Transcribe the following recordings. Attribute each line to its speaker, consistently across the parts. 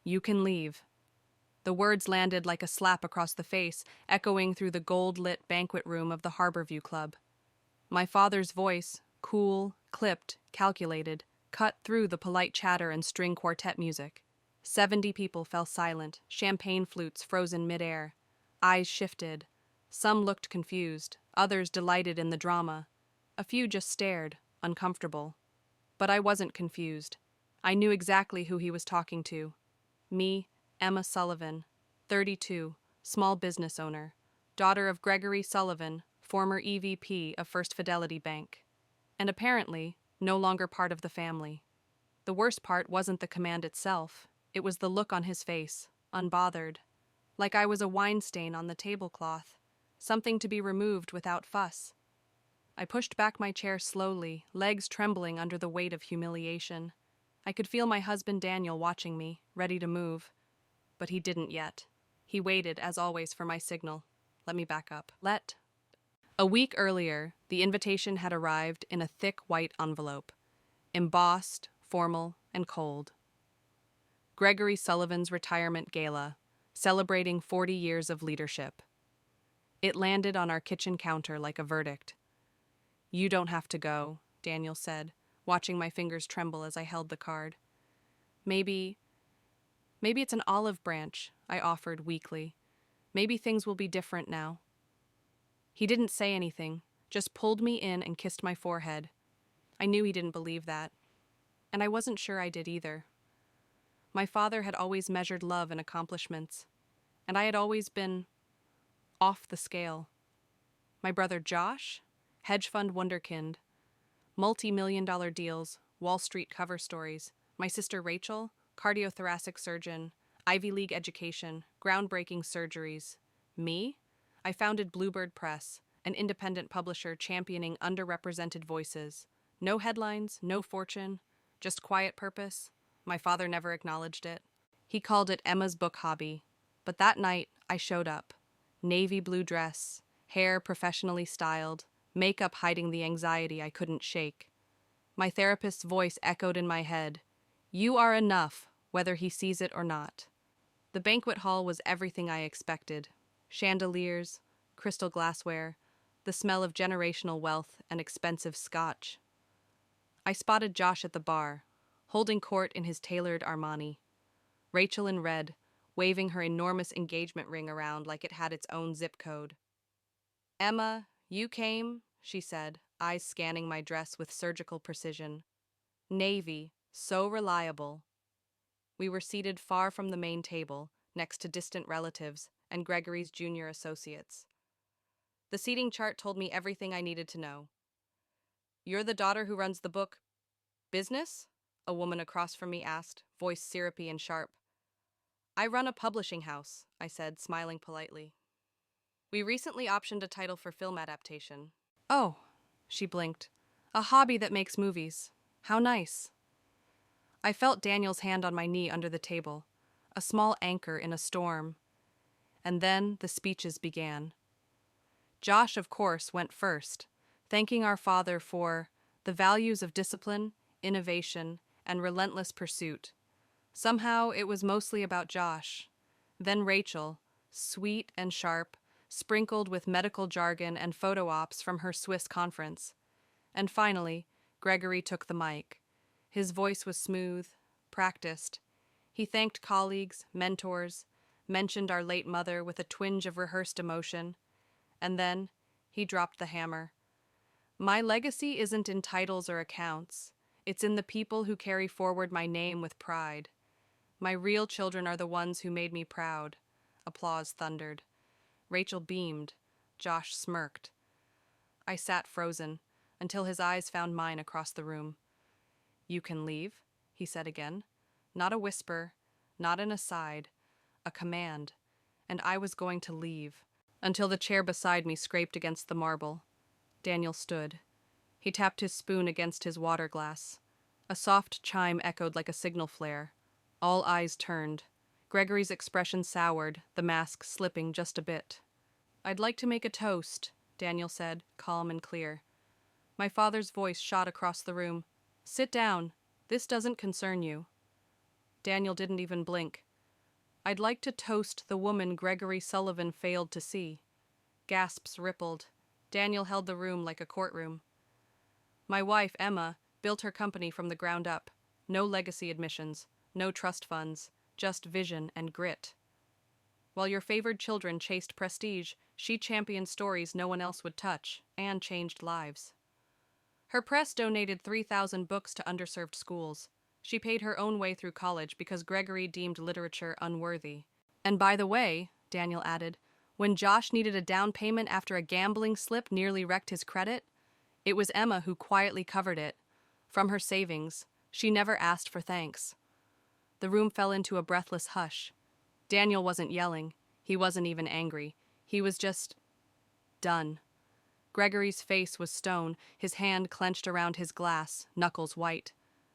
Speaker 1: You can leave." The words landed like a slap across the face, echoing through the gold-lit banquet room of the Harborview Club. My father's voice, cool, clipped, calculated, cut through the polite chatter and string quartet music. 70 people fell silent, champagne flutes frozen midair. Eyes shifted. Some looked confused, others delighted in the drama. A few just stared, uncomfortable. But I wasn't confused. I knew exactly who he was talking to. Me, Emma Sullivan, 32, small business owner, daughter of Gregory Sullivan, former EVP of First Fidelity Bank. And apparently, no longer part of the family. The worst part wasn't the command itself, it was the look on his face, unbothered. Like I was a wine stain on the tablecloth, something to be removed without fuss. I pushed back my chair slowly, legs trembling under the weight of humiliation. I could feel my husband Daniel watching me, ready to move. But he didn't yet. He waited, as always, for my signal. Let me back up. A week earlier, the invitation had arrived in a thick white envelope, embossed, formal, and cold. Gregory Sullivan's retirement gala, celebrating 40 years of leadership. It landed on our kitchen counter like a verdict. "You don't have to go," Daniel said, watching my fingers tremble as I held the card. Maybe it's an olive branch," I offered weakly. "Maybe things will be different now." He didn't say anything, just pulled me in and kissed my forehead. I knew he didn't believe that, and I wasn't sure I did either. My father had always measured love in accomplishments, and I had always been off the scale. My brother Josh, hedge fund wunderkind, multi-million-dollar deals, Wall Street cover stories. My sister Rachel, cardiothoracic surgeon, Ivy League education, groundbreaking surgeries. Me? I founded Bluebird Press, an independent publisher championing underrepresented voices. No headlines, no fortune, just quiet purpose. My father never acknowledged it. He called it Emma's book hobby. But that night, I showed up. Navy blue dress, hair professionally styled, makeup hiding the anxiety I couldn't shake. My therapist's voice echoed in my head. "You are enough, whether he sees it or not." The banquet hall was everything I expected. Chandeliers, crystal glassware, the smell of generational wealth and expensive scotch. I spotted Josh at the bar, holding court in his tailored Armani. Rachel in red, waving her enormous engagement ring around like it had its own zip code. "Emma, you came," she said, eyes scanning my dress with surgical precision. "Navy, so reliable." We were seated far from the main table, next to distant relatives and Gregory's junior associates. The seating chart told me everything I needed to know. "You're the daughter who runs the book business?" a woman across from me asked, voice syrupy and sharp. "I run a publishing house," I said, smiling politely. "We recently optioned a title for film adaptation." "Oh," she blinked. "A hobby that makes movies. How nice." I felt Daniel's hand on my knee under the table, a small anchor in a storm. And then the speeches began. Josh, of course, went first, thanking our father for the values of discipline, innovation, and relentless pursuit. Somehow it was mostly about Josh. Then Rachel, sweet and sharp, sprinkled with medical jargon and photo ops from her Swiss conference. And finally, Gregory took the mic. His voice was smooth, practiced. He thanked colleagues, mentors, mentioned our late mother with a twinge of rehearsed emotion. And then he dropped the hammer. "My legacy isn't in titles or accounts. It's in the people who carry forward my name with pride. My real children are the ones who made me proud." Applause thundered. Rachel beamed. Josh smirked. I sat frozen, until his eyes found mine across the room. "You can leave," he said again. Not a whisper, not an aside, a command. And I was going to leave, until the chair beside me scraped against the marble. Daniel stood. He tapped his spoon against his water glass. A soft chime echoed like a signal flare. All eyes turned. Gregory's expression soured, the mask slipping just a bit. "I'd like to make a toast," Daniel said, calm and clear. My father's voice shot across the room. "Sit down. This doesn't concern you." Daniel didn't even blink. I'd like to toast the woman Gregory Sullivan failed to see. Gasps rippled. Daniel held the room like a courtroom. My wife, Emma, built her company from the ground up. No legacy admissions, no trust funds, just vision and grit. While your favored children chased prestige, she championed stories no one else would touch, and changed lives. Her press donated 3,000 books to underserved schools. She paid her own way through college because Gregory deemed literature unworthy. And by the way, Daniel added, when Josh needed a down payment after a gambling slip nearly wrecked his credit, it was Emma who quietly covered it. From her savings, she never asked for thanks. The room fell into a breathless hush. Daniel wasn't yelling. He wasn't even angry. He was just done. Gregory's face was stone, his hand clenched around his glass, knuckles white.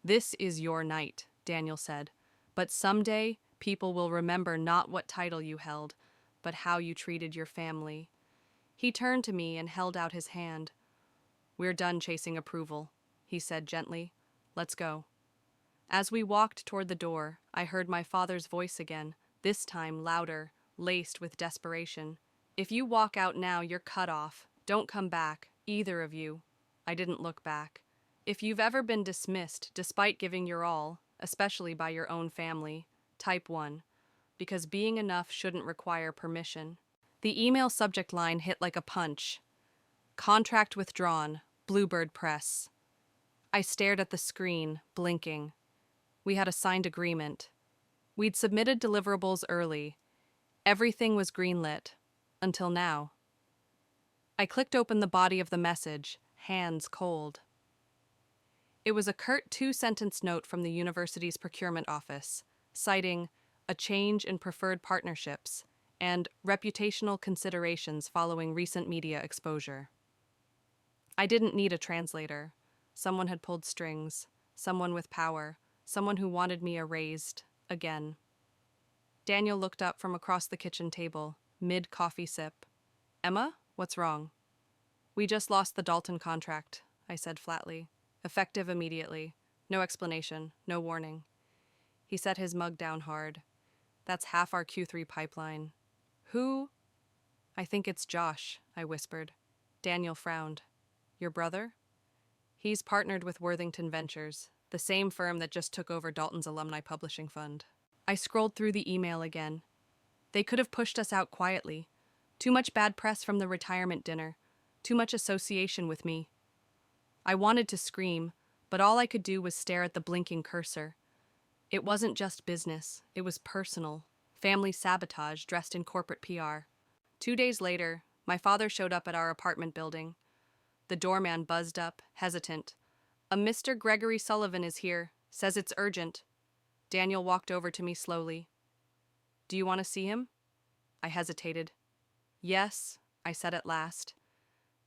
Speaker 1: This is your night, Daniel said. But someday, people will remember not what title you held, but how you treated your family. He turned to me and held out his hand. We're done chasing approval, he said gently. Let's go. As we walked toward the door, I heard my father's voice again, this time louder, laced with desperation. If you walk out now, you're cut off. Don't come back, either of you. I didn't look back. If you've ever been dismissed, despite giving your all, especially by your own family, type 1, because being enough shouldn't require permission. The email subject line hit like a punch. Contract withdrawn, Bluebird Press. I stared at the screen, blinking. We had a signed agreement. We'd submitted deliverables early. Everything was greenlit. Until now. I clicked open the body of the message, hands cold. It was a curt 2-sentence note from the university's procurement office, citing a change in preferred partnerships and reputational considerations following recent media exposure. I didn't need a translator. Someone had pulled strings, someone with power, someone who wanted me erased, again. Daniel looked up from across the kitchen table, mid-coffee sip. Emma, what's wrong? We just lost the Dalton contract, I said flatly. Effective immediately. No explanation, no warning. He set his mug down hard. That's half our Q3 pipeline. Who? I think it's Josh, I whispered. Daniel frowned. Your brother? He's partnered with Worthington Ventures, the same firm that just took over Dalton's alumni publishing fund. I scrolled through the email again. They could have pushed us out quietly. Too much bad press from the retirement dinner. Too much association with me. I wanted to scream, but all I could do was stare at the blinking cursor. It wasn't just business, it was personal. Family sabotage dressed in corporate PR. 2 days later, my father showed up at our apartment building. The doorman buzzed up, hesitant. A Mr. Gregory Sullivan is here. Says it's urgent. Daniel walked over to me slowly. Do you want to see him? I hesitated. Yes, I said at last.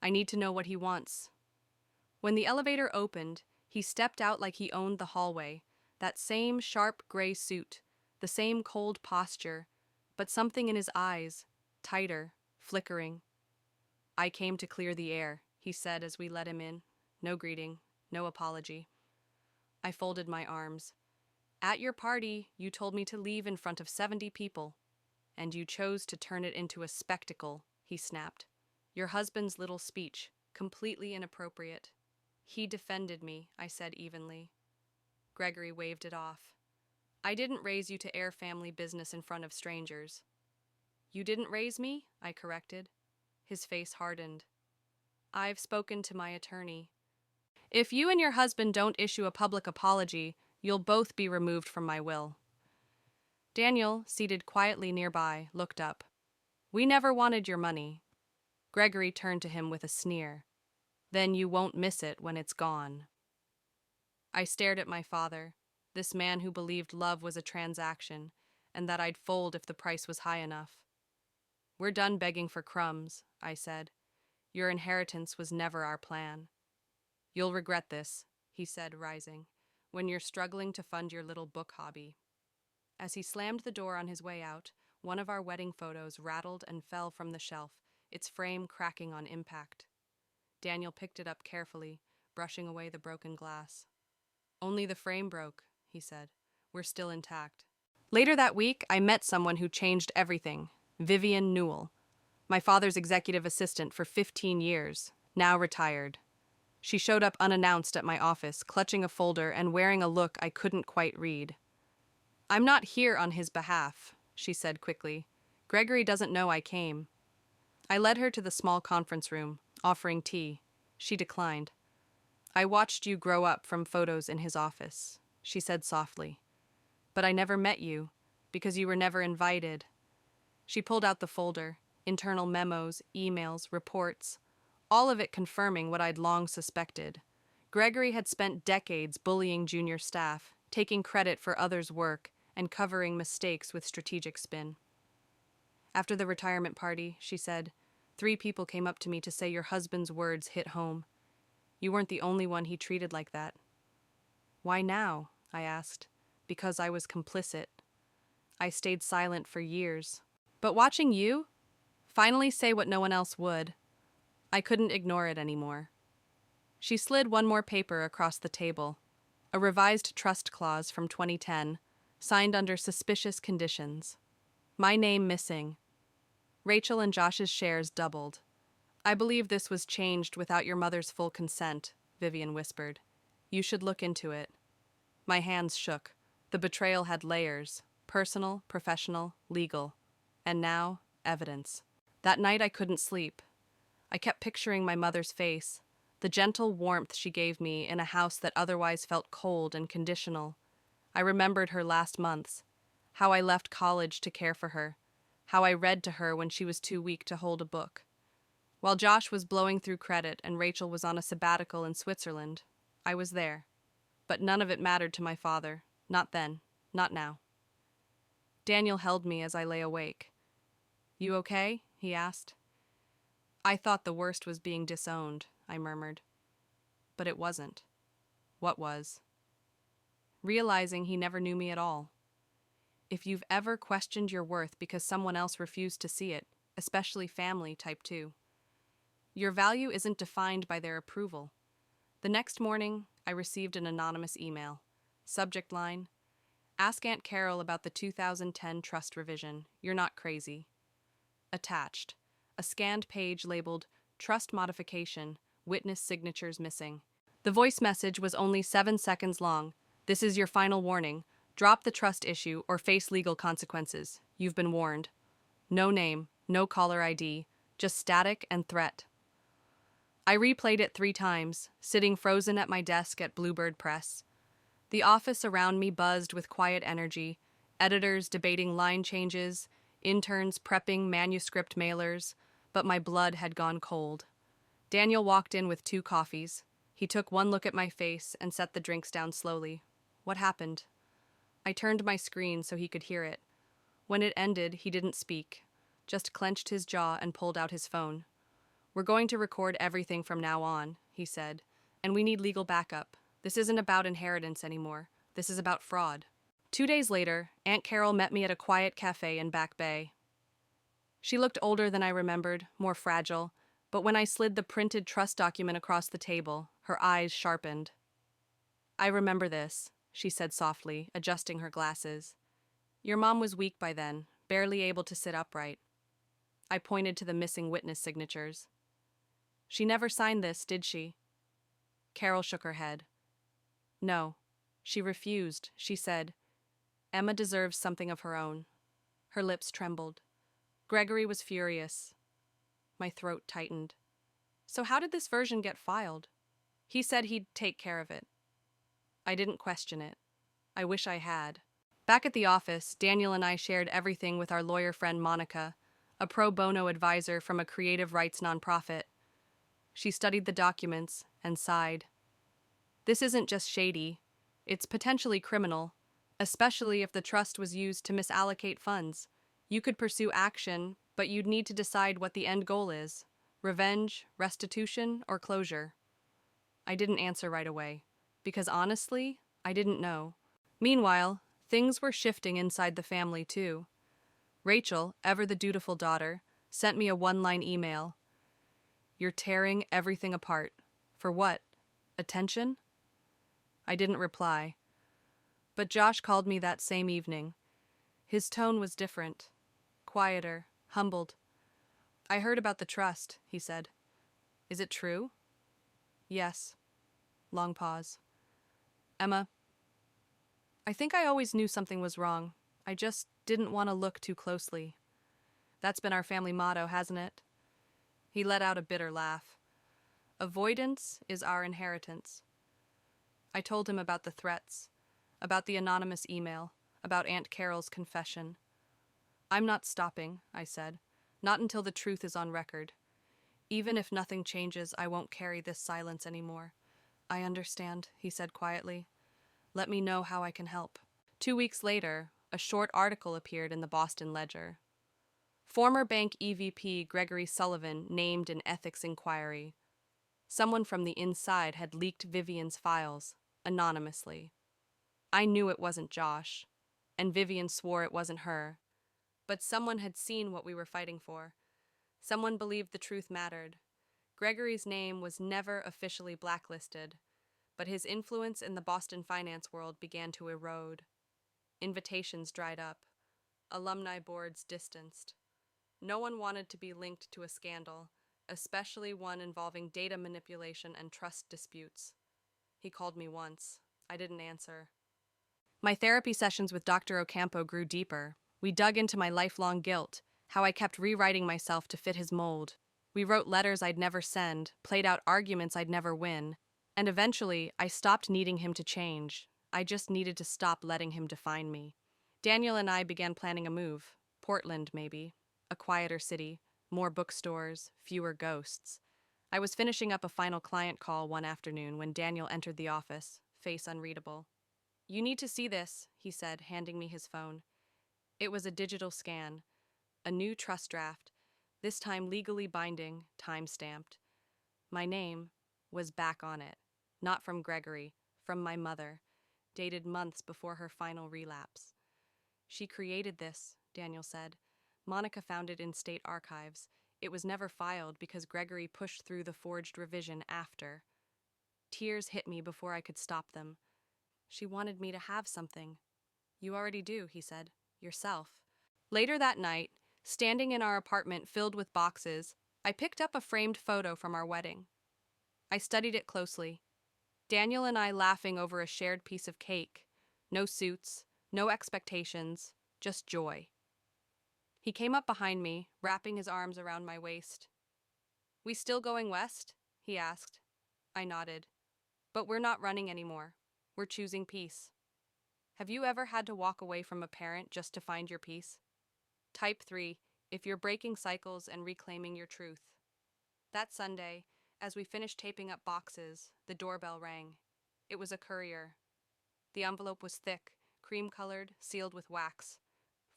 Speaker 1: I need to know what he wants. When the elevator opened, he stepped out like he owned the hallway, that same sharp gray suit, the same cold posture, but something in his eyes, tighter, flickering. I came to clear the air, he said as we let him in. No greeting, no apology. I folded my arms. At your party, you told me to leave in front of 70 people, and you chose to turn it into a spectacle, he snapped. Your husband's little speech, completely inappropriate. He defended me, I said evenly. Gregory waved it off. I didn't raise you to air family business in front of strangers. You didn't raise me? I corrected. His face hardened. I've spoken to my attorney. If you and your husband don't issue a public apology, you'll both be removed from my will. Daniel, seated quietly nearby, looked up. We never wanted your money. Gregory turned to him with a sneer. Then you won't miss it when it's gone. I stared at my father, this man who believed love was a transaction, and that I'd fold if the price was high enough. We're done begging for crumbs, I said. Your inheritance was never our plan. You'll regret this, he said, rising, when you're struggling to fund your little book hobby. As he slammed the door on his way out, one of our wedding photos rattled and fell from the shelf, its frame cracking on impact. Daniel picked it up carefully, brushing away the broken glass. Only the frame broke, he said. We're still intact. Later that week, I met someone who changed everything, Vivian Newell, my father's executive assistant for 15 years, now retired. She showed up unannounced at my office, clutching a folder and wearing a look I couldn't quite read. "I'm not here on his behalf," she said quickly. "Gregory doesn't know I came." I led her to the small conference room, offering tea. She declined. "I watched you grow up from photos in his office," she said softly. "But I never met you, because you were never invited." She pulled out the folder, internal memos, emails, reports, all of it confirming what I'd long suspected. Gregory had spent decades bullying junior staff, taking credit for others' work, and covering mistakes with strategic spin. "After the retirement party," she said, "3 people came up to me to say your husband's words hit home. You weren't the only one he treated like that." "Why now?" I asked. "Because I was complicit. I stayed silent for years. But watching you finally say what no one else would, I couldn't ignore it anymore." She slid one more paper across the table, a revised trust clause from 2010, signed under suspicious conditions. My name missing. Rachel and Josh's shares doubled. "I believe this was changed without your mother's full consent," Vivian whispered. "You should look into it." My hands shook. The betrayal had layers: personal, professional, legal. And now, evidence. That night I couldn't sleep. I kept picturing my mother's face, the gentle warmth she gave me in a house that otherwise felt cold and conditional. I remembered her last months, how I left college to care for her, how I read to her when she was too weak to hold a book. While Josh was blowing through credit and Rachel was on a sabbatical in Switzerland, I was there. But none of it mattered to my father. Not then. Not now. Daniel held me as I lay awake. "You okay?" he asked. "I thought the worst was being disowned," I murmured. But it wasn't. What was? Realizing he never knew me at all. If you've ever questioned your worth because someone else refused to see it, especially family, type 2, your value isn't defined by their approval. The next morning, I received an anonymous email. Subject line: "Ask Aunt Carol about the 2010 trust revision. You're not crazy." Attached: a scanned page labeled "Trust Modification, Witness Signatures Missing." The voice message was only 7 seconds long. "This is your final warning. Drop the trust issue or face legal consequences. You've been warned." No name, no caller ID, just static and threat. I replayed it 3 times, sitting frozen at my desk at Bluebird Press. The office around me buzzed with quiet energy, editors debating line changes, interns prepping manuscript mailers, but my blood had gone cold. Daniel walked in with 2 coffees. He took one look at my face and set the drinks down slowly. "What happened?" I turned my screen so he could hear it. When it ended, he didn't speak, just clenched his jaw and pulled out his phone. "We're going to record everything from now on," he said, "and we need legal backup. This isn't about inheritance anymore. This is about fraud." 2 days later, Aunt Carol met me at a quiet cafe in Back Bay. She looked older than I remembered, more fragile, but when I slid the printed trust document across the table, her eyes sharpened. "I remember this," she said softly, adjusting her glasses. "Your mom was weak by then, barely able to sit upright." I pointed to the missing witness signatures. "She never signed this, did she?" Carol shook her head. "No. She refused. She said, 'Emma deserves something of her own.'" Her lips trembled. Gregory was furious. My throat tightened. "So how did this version get filed?" "He said he'd take care of it." I didn't question it. I wish I had. Back at the office, Daniel and I shared everything with our lawyer friend Monica, a pro bono advisor from a creative rights nonprofit. She studied the documents and sighed. "This isn't just shady. It's potentially criminal, especially if the trust was used to misallocate funds. You could pursue action, but you'd need to decide what the end goal is: revenge, restitution, or closure." I didn't answer right away, because honestly, I didn't know. Meanwhile, things were shifting inside the family too. Rachel, ever the dutiful daughter, sent me a 1-line email. "You're tearing everything apart. For what? Attention?" I didn't reply. But Josh called me that same evening. His tone was different, quieter, humbled. I heard about the trust, he said. Is it true? Yes. Long pause. Emma, I think I always knew something was wrong. I just didn't want to look too closely. That's been our family motto, hasn't it? He let out a bitter laugh. Avoidance is our inheritance. I told him about the threats, about the anonymous email, about Aunt Carol's confession. I'm not stopping, I said. Not until the truth is on record. Even if nothing changes, I won't carry this silence anymore. I understand, he said quietly. Let me know how I can help. 2 weeks later, a short article appeared in the Boston Ledger. Former bank EVP Gregory Sullivan named in ethics inquiry. Someone from the inside had leaked Vivian's files, anonymously. I knew it wasn't Josh, and Vivian swore it wasn't her. But someone had seen what we were fighting for. Someone believed the truth mattered. Gregory's name was never officially blacklisted, but his influence in the Boston finance world began to erode. Invitations dried up. Alumni boards distanced. No one wanted to be linked to a scandal, especially one involving data manipulation and trust disputes. He called me once. I didn't answer. My therapy sessions with Dr. Ocampo grew deeper. We dug into my lifelong guilt, how I kept rewriting myself to fit his mold. We wrote letters I'd never send, played out arguments I'd never win, and eventually I stopped needing him to change. I just needed to stop letting him define me. Daniel and I began planning a move. Portland, maybe. A quieter city, more bookstores, fewer ghosts. I was finishing up a final client call one afternoon when Daniel entered the office, face unreadable. You need to see this, he said, handing me his phone. It was a digital scan, a new trust draft, this time legally binding, time-stamped. My name was back on it, not from Gregory, from my mother, dated months before her final relapse. She created this, Daniel said. Monica found it in state archives. It was never filed because Gregory pushed through the forged revision after. Tears hit me before I could stop them. She wanted me to have something. You already do, he said. Yourself. Later that night, standing in our apartment filled with boxes, I picked up a framed photo from our wedding. I studied it closely. Daniel and I laughing over a shared piece of cake. No suits, no expectations, just joy. He came up behind me, wrapping his arms around my waist. We still going west? He asked. I nodded. But we're not running anymore. We're choosing peace. Have you ever had to walk away from a parent just to find your peace? Type 3, if you're breaking cycles and reclaiming your truth. That Sunday, as we finished taping up boxes, the doorbell rang. It was a courier. The envelope was thick, cream-colored, sealed with wax.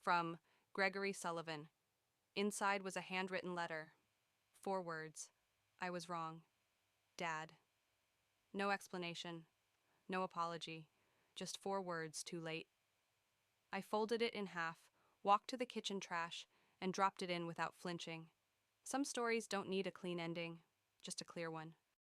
Speaker 1: From Gregory Sullivan. Inside was a handwritten letter. 4 words. I was wrong. Dad. No explanation. No apology. Just 4 words too late. I folded it in half, walked to the kitchen trash, and dropped it in without flinching. Some stories don't need a clean ending, just a clear one.